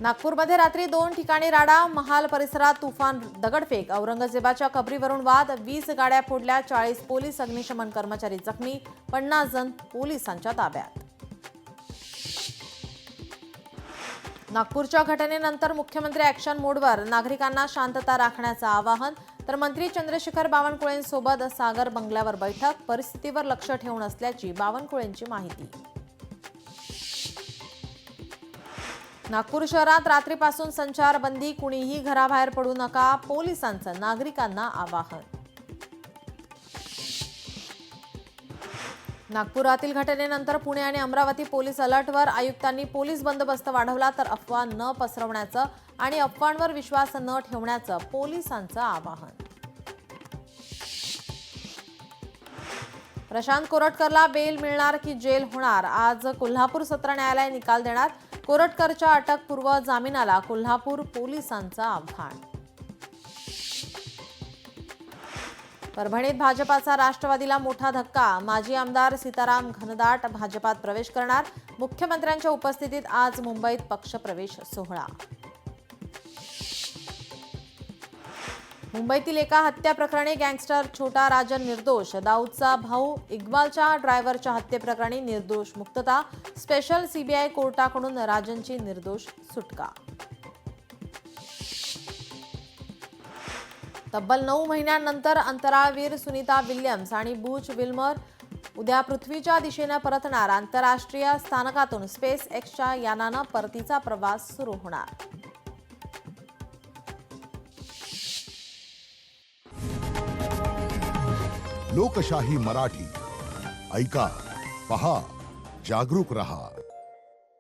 नागपूरमध्ये रात्री 2 ठिकाणी राडा, महाल परिसरात तुफान दगडफेक, औरंगजेबाच्या कबरीवरून वाद, 20 गाड्या फोडल्या, 40 पोलीस अग्निशमन कर्मचारी जखमी, 50 जण पोलिसांच्या ताब्यात. नागपूरच्या घटनेनंतर मुख्यमंत्री ॲक्शन मोडवर, नागरिकांना शांतता राखण्याचं आवाहन. तर मंत्री चंद्रशेखर बावनकुळेंसोबत सागर बंगल्यावर बैठक, परिस्थितीवर लक्ष ठेवून असल्याची बावनकुळेंची माहिती. नागपूर शहरात रात्रीपासून संचारबंदी, कुणीही घराबाहेर पडू नका, पोलिसांचं नागरिकांना आवाहन. नागपुरातील घटनेनंतर पुणे आणि अमरावती पोलीस अलर्टवर, आयुक्तांनी पोलीस बंदोबस्त वाढवला. तर अफवा न पसरवण्याचं आणि अफवांवर विश्वास न ठेवण्याचं पोलिसांचं आवाहन. प्रशांत कोरटकरला बेल मिळणार की जेल होणार, आज कोल्हापूर सत्र न्यायालय निकाल देणार. कोरटकरच्या अटकपूर्व जामिनाला कोल्हापूर पोलिसांचं आव्हान. परभणीत भाजपाचा राष्ट्रवादीला मोठा धक्का, माजी आमदार सीताराम घनदाट भाजपात प्रवेश करणार. मुख्यमंत्र्यांच्या उपस्थितीत आज मुंबईत पक्षप्रवेश सोहळा. मुंबईतील एका हत्या प्रकरणी गँगस्टर छोटा राजन निर्दोष, दाऊदचा भाऊ इक्बालच्या ड्रायव्हरच्या हत्येप्रकरणी निर्दोष मुक्तता. स्पेशल सीबीआय कोर्टाकडून राजनची निर्दोष सुटका. तब्बल 9 महिन्यांनंतर अंतराळवीर सुनीता विल्यम्स आणि बुच विल्मर उद्या पृथ्वीच्या दिशेने परतणार. आंतरराष्ट्रीय स्थानकातून स्पेस एक्सच्या यानानं परतीचा प्रवास सुरू होणार. लोकशाही मराठी ऐका, पहा, जागरूक रहा.